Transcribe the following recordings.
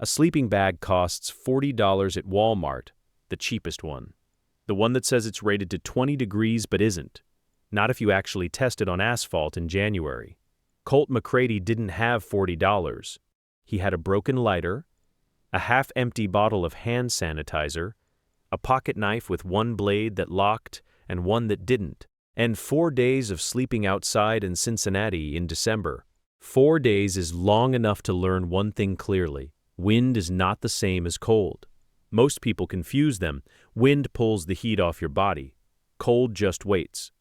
A sleeping bag costs $40 at Walmart, the cheapest one. The one that says it's rated to 20 degrees but isn't. Not if you actually test it on asphalt in January. Colt McCready didn't have $40. He had a broken lighter, a half-empty bottle of hand sanitizer, a pocket knife with one blade that locked and one that didn't, and 4 days of sleeping outside in Cincinnati in December. 4 days is long enough to learn one thing clearly. Wind is not the same as cold. Most people confuse them. Wind pulls the heat off your body. Cold just waits.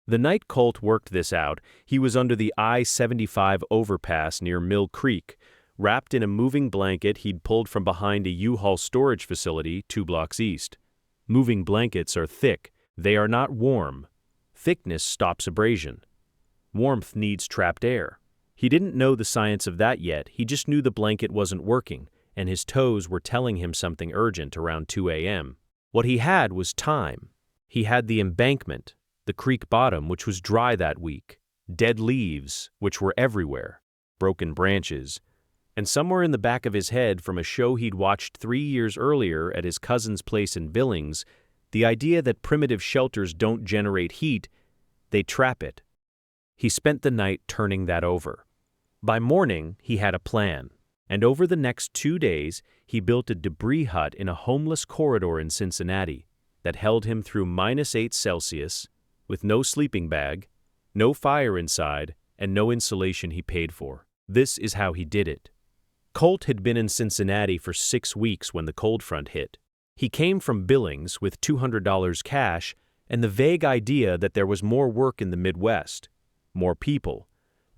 The night Colt worked this out, he was under the I-75 overpass near Mill Creek, wrapped in a moving blanket he'd pulled from behind a U-Haul storage facility 2 blocks east. Moving blankets are thick. They are not warm. Thickness stops abrasion. Warmth needs trapped air. He didn't know the science of that yet. He just knew the blanket wasn't working, and his toes were telling him something urgent around 2 a.m. What he had was time. He had the embankment, the creek bottom, which was dry that week, dead leaves, which were everywhere, broken branches, and somewhere in the back of his head from a show he'd watched 3 years earlier at his cousin's place in Billings, the idea that primitive shelters don't generate heat, they trap it. He spent the night turning that over. By morning, he had a plan, and over the next 2 days, he built a debris hut in a homeless corridor in Cincinnati that held him through -8 Celsius, with no sleeping bag, no fire inside, and no insulation he paid for. This is how he did it. Colt had been in Cincinnati for 6 weeks when the cold front hit. He came from Billings with $200 cash and the vague idea that there was more work in the Midwest, more people,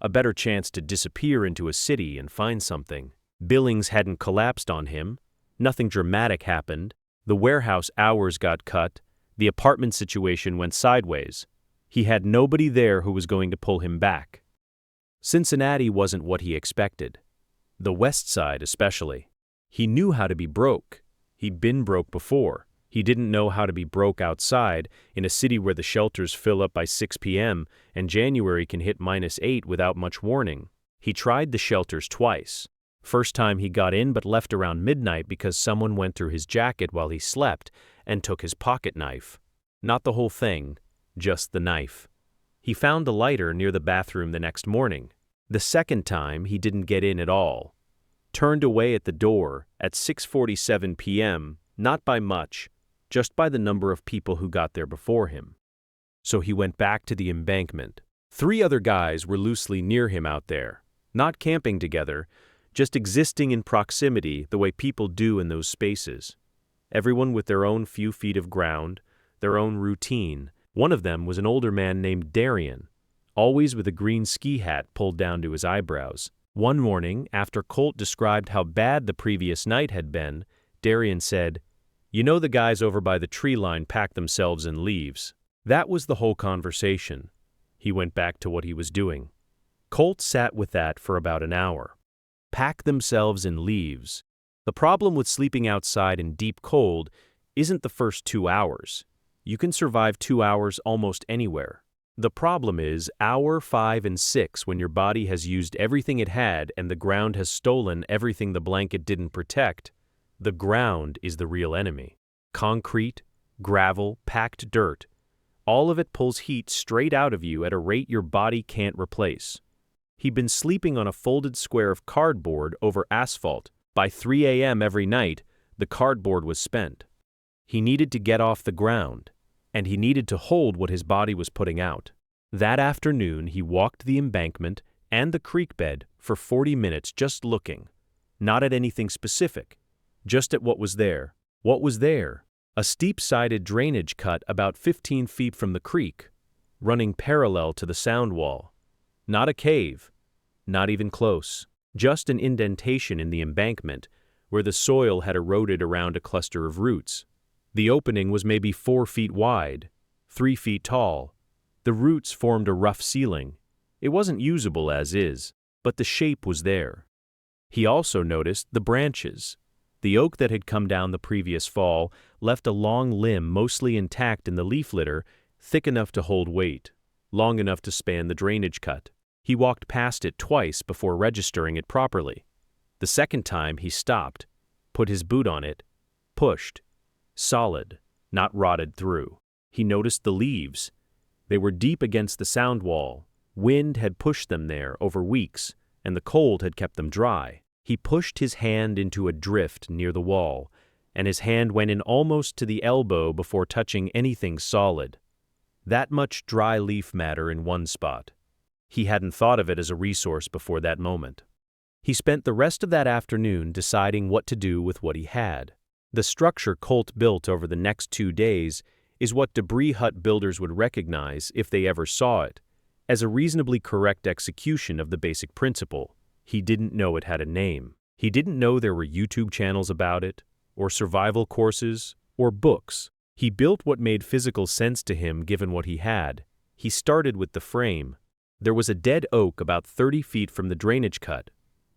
a better chance to disappear into a city and find something. Billings hadn't collapsed on him. Nothing dramatic happened. The warehouse hours got cut. The apartment situation went sideways. He had nobody there who was going to pull him back. Cincinnati wasn't what he expected. The West Side especially. He knew how to be broke. He'd been broke before. He didn't know how to be broke outside in a city where the shelters fill up by 6 p.m. and January can hit -8 without much warning. He tried the shelters twice. First time he got in but left around midnight because someone went through his jacket while he slept and took his pocket knife. Not the whole thing, just the knife. He found the lighter near the bathroom the next morning. The second time he didn't get in at all. Turned away at the door at 6:47 p.m., not by much, just by the number of people who got there before him. So he went back to the embankment. 3 other guys were loosely near him out there, not camping together, just existing in proximity the way people do in those spaces. Everyone with their own few feet of ground, their own routine. One of them was an older man named Darian, always with a green ski hat pulled down to his eyebrows. One morning, after Colt described how bad the previous night had been, Darian said, "You know the guys over by the tree line pack themselves in leaves." That was the whole conversation. He went back to what he was doing. Colt sat with that for about an hour. Pack themselves in leaves. The problem with sleeping outside in deep cold isn't the first 2 hours. You can survive 2 hours almost anywhere. The problem is hour 5 and 6 when your body has used everything it had and the ground has stolen everything the blanket didn't protect. The ground is the real enemy. Concrete, gravel, packed dirt. All of it pulls heat straight out of you at a rate your body can't replace. He'd been sleeping on a folded square of cardboard over asphalt. By 3 a.m. every night, the cardboard was spent. He needed to get off the ground, and he needed to hold what his body was putting out. That afternoon, he walked the embankment and the creek bed for 40 minutes just looking, not at anything specific, just at what was there. What was there? A steep-sided drainage cut about 15 feet from the creek, running parallel to the sound wall. Not a cave, not even close, just an indentation in the embankment where the soil had eroded around a cluster of roots. The opening was maybe 4 feet wide, 3 feet tall. The roots formed a rough ceiling. It wasn't usable as is, but the shape was there. He also noticed the branches. The oak that had come down the previous fall left a long limb mostly intact in the leaf litter, thick enough to hold weight, long enough to span the drainage cut. He walked past it twice before registering it properly. The The second time he stopped, put his boot on it, pushed. Solid, not rotted through. He noticed the leaves. They were deep against the sound wall. Wind had pushed them there over weeks, and the cold had kept them dry. He pushed his hand into a drift near the wall, and his hand went in almost to the elbow before touching anything solid. That much dry leaf matter in one spot. He hadn't thought of it as a resource before that moment. He spent the rest of that afternoon deciding what to do with what he had. The structure Colt built over the next 2 days is what debris hut builders would recognize, if they ever saw it, as a reasonably correct execution of the basic principle. He didn't know it had a name. He didn't know there were YouTube channels about it, or survival courses, or books. He built what made physical sense to him given what he had. He started with the frame. There was a dead oak about 30 feet from the drainage cut,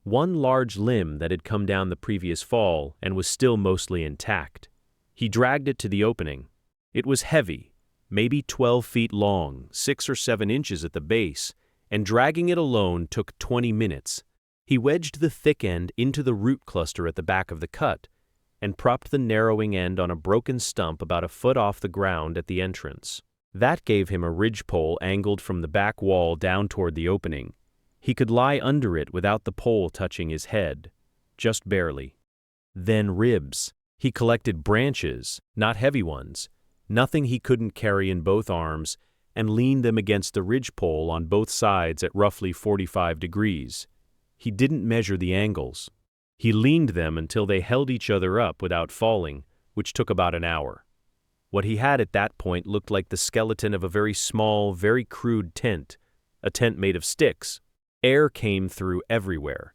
one large limb that had come down the previous fall and was still mostly intact. He dragged it to the opening. It was heavy, maybe 12 feet long, 6 or 7 inches at the base, and dragging it alone took 20 minutes. He wedged the thick end into the root cluster at the back of the cut and propped the narrowing end on a broken stump about a foot off the ground at the entrance. That gave him a ridgepole angled from the back wall down toward the opening. He could lie under it without the pole touching his head, just barely. Then ribs. He collected branches, not heavy ones, nothing he couldn't carry in both arms, and leaned them against the ridgepole on both sides at roughly 45 degrees. He didn't measure the angles. He leaned them until they held each other up without falling, which took about an hour. What he had at that point looked like the skeleton of a very small, very crude tent, a tent made of sticks. Air came through everywhere.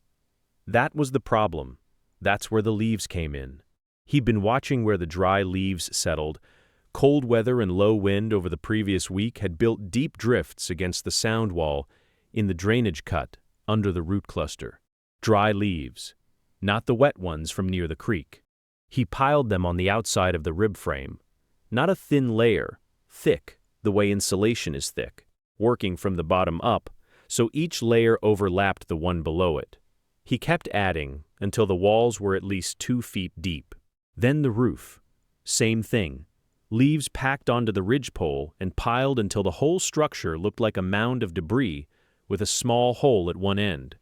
That was the problem. That's where the leaves came in. He'd been watching where the dry leaves settled. Cold weather and low wind over the previous week had built deep drifts against the sound wall in the drainage cut under the root cluster. Dry leaves, not the wet ones from near the creek. He piled them on the outside of the rib frame. Not a thin layer, thick, the way insulation is thick, working from the bottom up, so each layer overlapped the one below it. He kept adding until the walls were at least 2 feet deep. Then the roof. Same thing. Leaves packed onto the ridgepole and piled until the whole structure looked like a mound of debris with a small hole at one end,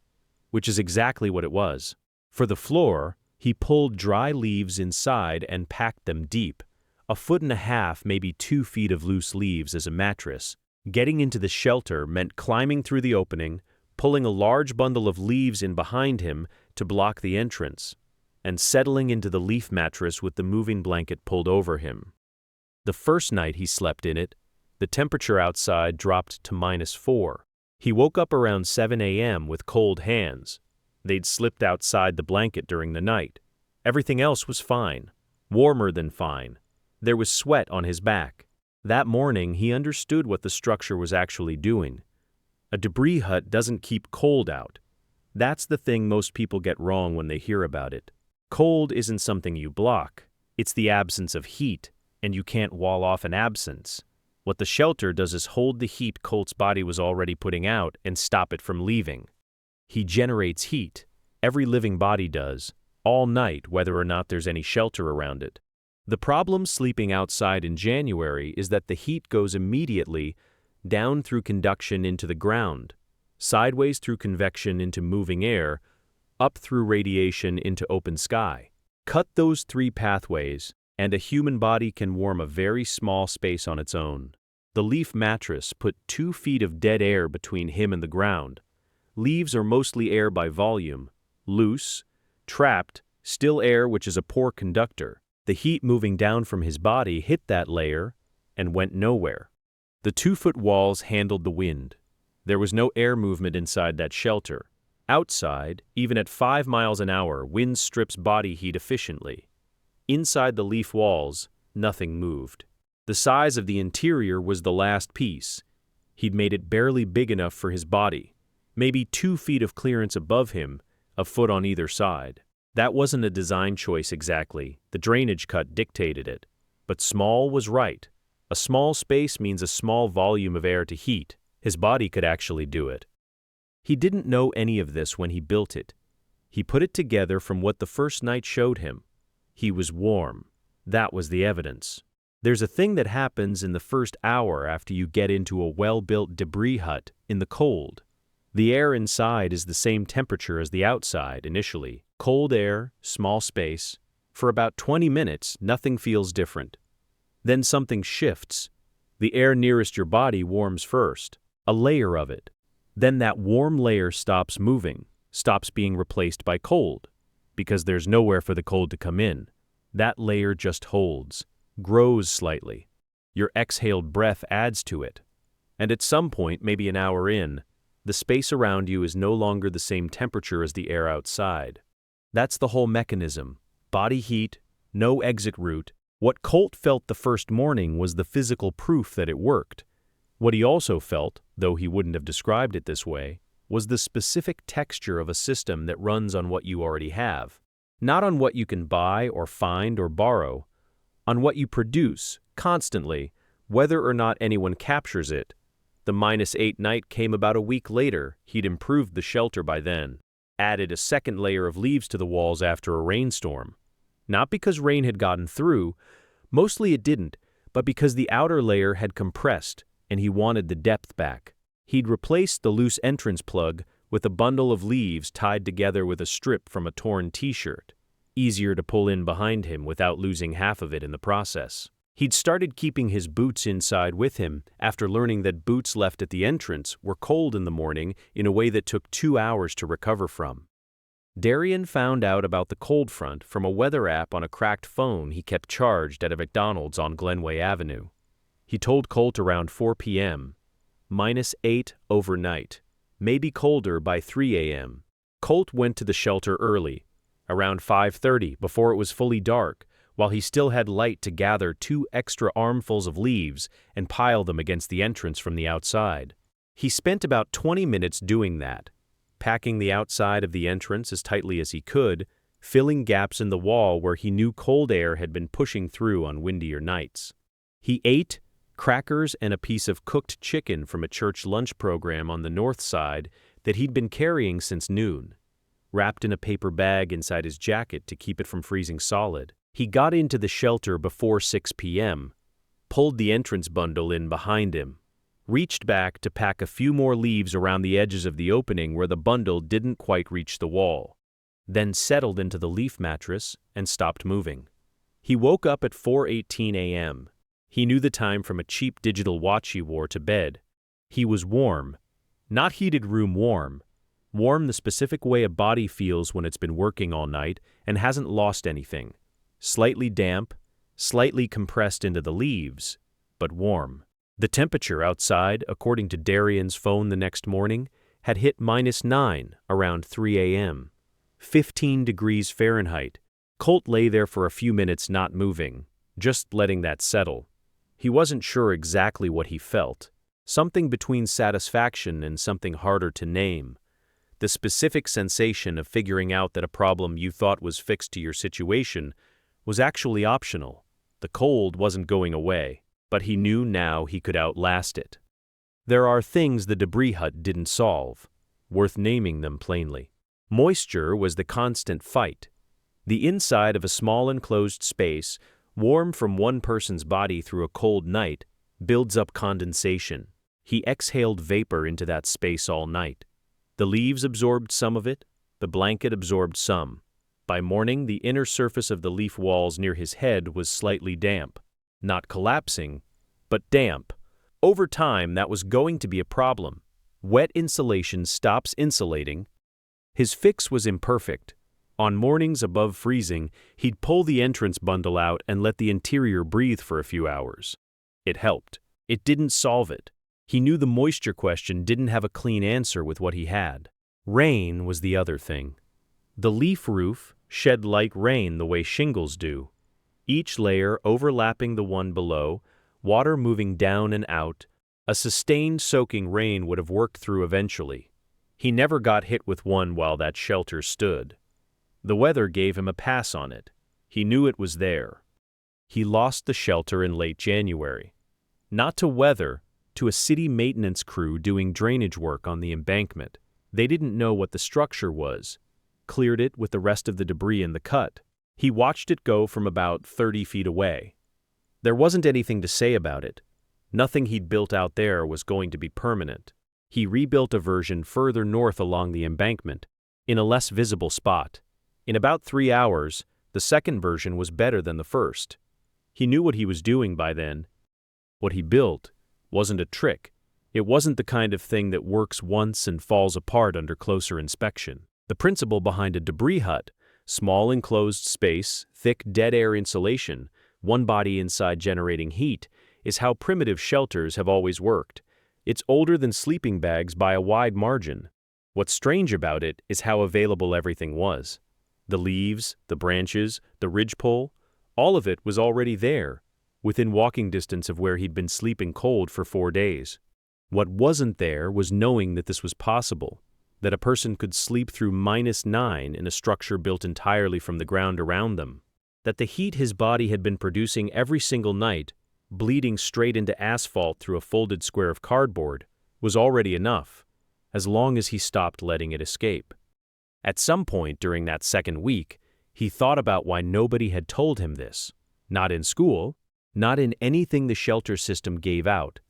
which is exactly what it was. For the floor, he pulled dry leaves inside and packed them deep, 1.5 feet, maybe 2 feet of loose leaves as a mattress. Getting into the shelter meant climbing through the opening, pulling a large bundle of leaves in behind him to block the entrance, and settling into the leaf mattress with the moving blanket pulled over him. The first night he slept in it, the temperature outside dropped to -4. He woke up around 7 a.m. with cold hands. They'd slipped outside the blanket during the night. Everything else was fine, warmer than fine. There was sweat on his back. That morning he understood what the structure was actually doing. A debris hut doesn't keep cold out. That's the thing most people get wrong when they hear about it. Cold isn't something you block. It's the absence of heat, and you can't wall off an absence. What the shelter does is hold the heat Colt's body was already putting out and stop it from leaving. He generates heat. Every living body does, all night, whether or not there's any shelter around it. The problem sleeping outside in January is that the heat goes immediately down through conduction into the ground, sideways through convection into moving air, up through radiation into open sky. Cut those 3 pathways, and a human body can warm a very small space on its own. The leaf mattress put 2 feet of dead air between him and the ground. Leaves are mostly air by volume, loose, trapped, still air which is a poor conductor. The heat moving down from his body hit that layer and went nowhere. The 2-foot walls handled the wind. There was no air movement inside that shelter. Outside, even at 5 miles an hour, wind strips body heat efficiently. Inside the leaf walls, nothing moved. The size of the interior was the last piece. He'd made it barely big enough for his body. Maybe 2 feet of clearance above him, a foot on either side. That wasn't a design choice exactly. The drainage cut dictated it. But small was right. A small space means a small volume of air to heat. His body could actually do it. He didn't know any of this when he built it. He put it together from what the first night showed him. He was warm. That was the evidence. There's a thing that happens in the first hour after you get into a well-built debris hut in the cold. The air inside is the same temperature as the outside initially. Cold air, small space. For about 20 minutes, nothing feels different. Then something shifts. The air nearest your body warms first, a layer of it. Then that warm layer stops moving, stops being replaced by cold, because there's nowhere for the cold to come in. That layer just holds, grows slightly. Your exhaled breath adds to it. And at some point, maybe an hour in, the space around you is no longer the same temperature as the air outside. That's the whole mechanism. Body heat, no exit route. What Colt felt the first morning was the physical proof that it worked. What he also felt, though he wouldn't have described it this way, was the specific texture of a system that runs on what you already have. Not on what you can buy or find or borrow, on what you produce, constantly, whether or not anyone captures it. The -8 night came about a week later. He'd improved the shelter by then, added a second layer of leaves to the walls after a rainstorm. Not because rain had gotten through, mostly it didn't, but because the outer layer had compressed and he wanted the depth back. He'd replaced the loose entrance plug with a bundle of leaves tied together with a strip from a torn t-shirt. Easier to pull in behind him without losing half of it in the process. He'd started keeping his boots inside with him after learning that boots left at the entrance were cold in the morning in a way that took 2 hours to recover from. Darian found out about the cold front from a weather app on a cracked phone he kept charged at a McDonald's on Glenway Avenue. He told Colt around 4 p.m., -8 overnight, maybe colder by 3 a.m. Colt went to the shelter early, around 5:30 before it was fully dark, while he still had light to gather 2 extra armfuls of leaves and pile them against the entrance from the outside. He spent about 20 minutes doing that, packing the outside of the entrance as tightly as he could, filling gaps in the wall where he knew cold air had been pushing through on windier nights. He ate crackers and a piece of cooked chicken from a church lunch program on the north side that he'd been carrying since noon, wrapped in a paper bag inside his jacket to keep it from freezing solid. He got into the shelter before 6 p.m., pulled the entrance bundle in behind him, reached back to pack a few more leaves around the edges of the opening where the bundle didn't quite reach the wall, then settled into the leaf mattress and stopped moving. He woke up at 4:18 a.m. He knew the time from a cheap digital watch he wore to bed. He was warm, not heated room warm. Warm the specific way a body feels when it's been working all night and hasn't lost anything. Slightly damp, slightly compressed into the leaves, but warm. The temperature outside, according to Darian's phone the next morning, had hit -9 around 3 a.m. 15 degrees Fahrenheit. Colt lay there for a few minutes not moving, just letting that settle. He wasn't sure exactly what he felt. Something between satisfaction and something harder to name. The specific sensation of figuring out that a problem you thought was fixed to your situation was actually optional. The cold wasn't going away, but he knew now he could outlast it. There are things the debris hut didn't solve, worth naming them plainly. Moisture was the constant fight. The inside of a small enclosed space, warm from one person's body through a cold night, builds up condensation. He exhaled vapor into that space all night. The leaves absorbed some of it, the blanket absorbed some. By morning, the inner surface of the leaf walls near his head was slightly damp. Not collapsing, but damp. Over time, that was going to be a problem. Wet insulation stops insulating. His fix was imperfect. On mornings above freezing, he'd pull the entrance bundle out and let the interior breathe for a few hours. It helped. It didn't solve it. He knew the moisture question didn't have a clean answer with what he had. Rain was the other thing. The leaf roof shed light rain the way shingles do, each layer overlapping the one below, water moving down and out. A sustained soaking rain would have worked through eventually. He never got hit with one while that shelter stood. The weather gave him a pass on it. He knew it was there. He lost the shelter in late January. Not to weather, to a city maintenance crew doing drainage work on the embankment. They didn't know what the structure was. cleared it with the rest of the debris in the cut. He watched it go from about 30 feet away. There wasn't anything to say about it. Nothing he'd built out there was going to be permanent. He rebuilt a version further north along the embankment, in a less visible spot. In about 3 hours, the second version was better than the first. He knew what he was doing by then. What he built wasn't a trick. It wasn't the kind of thing that works once and falls apart under closer inspection. The principle behind a debris hut, small enclosed space, thick dead air insulation, one body inside generating heat, is how primitive shelters have always worked. It's older than sleeping bags by a wide margin. What's strange about it is how available everything was. The leaves, the branches, the ridgepole, all of it was already there, within walking distance of where he'd been sleeping cold for 4 days. What wasn't there was knowing that this was possible, that a person could sleep through -9 in a structure built entirely from the ground around them, that the heat his body had been producing every single night, bleeding straight into asphalt through a folded square of cardboard, was already enough, as long as he stopped letting it escape. At some point during that second week, he thought about why nobody had told him this. Not in school, not in anything the shelter system gave out,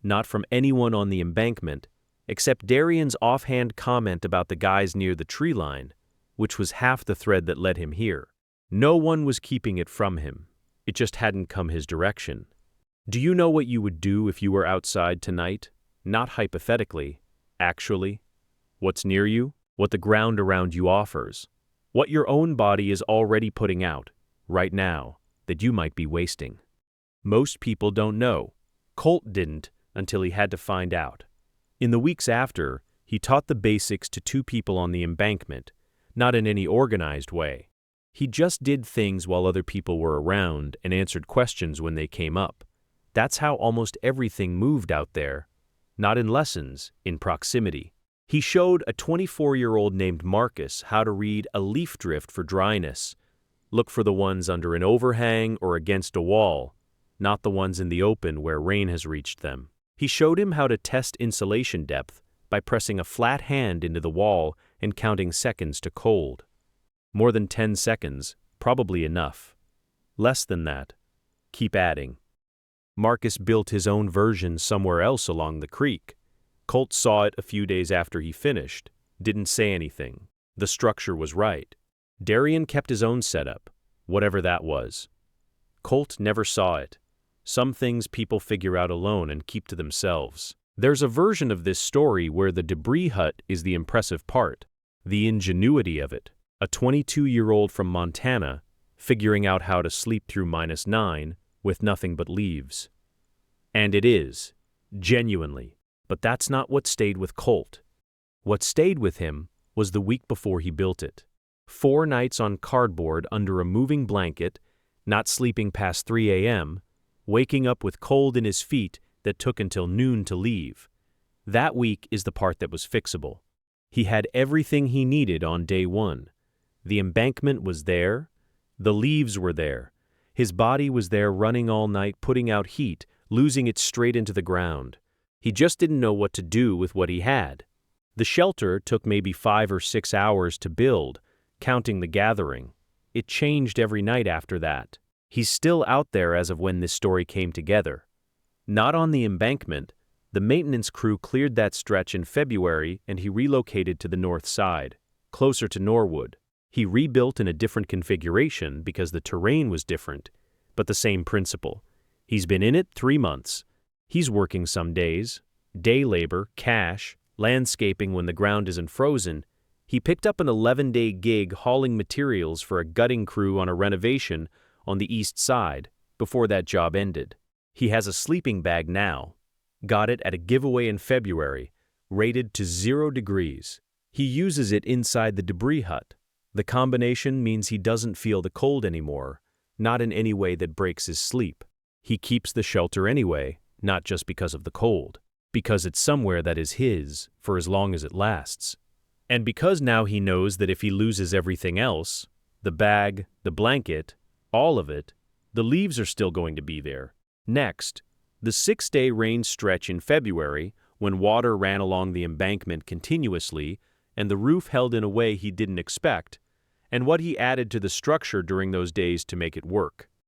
not from anyone on the embankment, except Darian's offhand comment about the guys near the tree line, which was half the thread that led him here. No one was keeping it from him. It just hadn't come his direction. Do you know what you would do if you were outside tonight? Not hypothetically, actually. What's near you? What the ground around you offers. What your own body is already putting out, right now, that you might be wasting. Most people don't know. Colt didn't until he had to find out. In the weeks after, he taught the basics to 2 people on the embankment, not in any organized way. He just did things while other people were around and answered questions when they came up. That's how almost everything moved out there. Not in lessons, in proximity. He showed a 24-year-old named Marcus how to read a leaf drift for dryness. Look for the ones under an overhang or against a wall, not the ones in the open where rain has reached them. He showed him how to test insulation depth by pressing a flat hand into the wall and counting seconds to cold. More than 10 seconds, probably enough. Less than that, keep adding. Marcus built his own version somewhere else along the creek. Colt saw it a few days after he finished, didn't say anything. The structure was right. Darian kept his own setup, whatever that was. Colt never saw it. Some things people figure out alone and keep to themselves. There's a version of this story where the debris hut is the impressive part, the ingenuity of it. A 22-year-old from Montana figuring out how to sleep through -9 with nothing but leaves. And it is, genuinely. But that's not what stayed with Colt. What stayed with him was the week before he built it. 4 nights on cardboard under a moving blanket, not sleeping past 3 a.m., waking up with cold in his feet that took until noon to leave. That week is the part that was fixable. He had everything he needed on day 1. The embankment was there. The leaves were there. His body was there running all night, putting out heat, losing it straight into the ground. He just didn't know what to do with what he had. The shelter took maybe 5 or 6 hours to build, counting the gathering. It changed every night after that. He's still out there as of when this story came together. Not on the embankment. The maintenance crew cleared that stretch in February and he relocated to the north side, closer to Norwood. He rebuilt in a different configuration because the terrain was different, but the same principle. He's been in it 3 months. He's working some days, day labor, cash, landscaping when the ground isn't frozen. He picked up an 11-day gig hauling materials for a gutting crew on a renovation on the east side before that job ended. He has a sleeping bag now. Got it at a giveaway in February, rated to 0 degrees. He uses it inside the debris hut. The combination means he doesn't feel the cold anymore, not in any way that breaks his sleep. He keeps the shelter anyway, not just because of the cold, because it's somewhere that is his for as long as it lasts. And because now he knows that if he loses everything else, the bag, the blanket, all of it, the leaves are still going to be there. Next, the 6-day rain stretch in February, when water ran along the embankment continuously and the roof held in a way he didn't expect, and what he added to the structure during those days to make it work.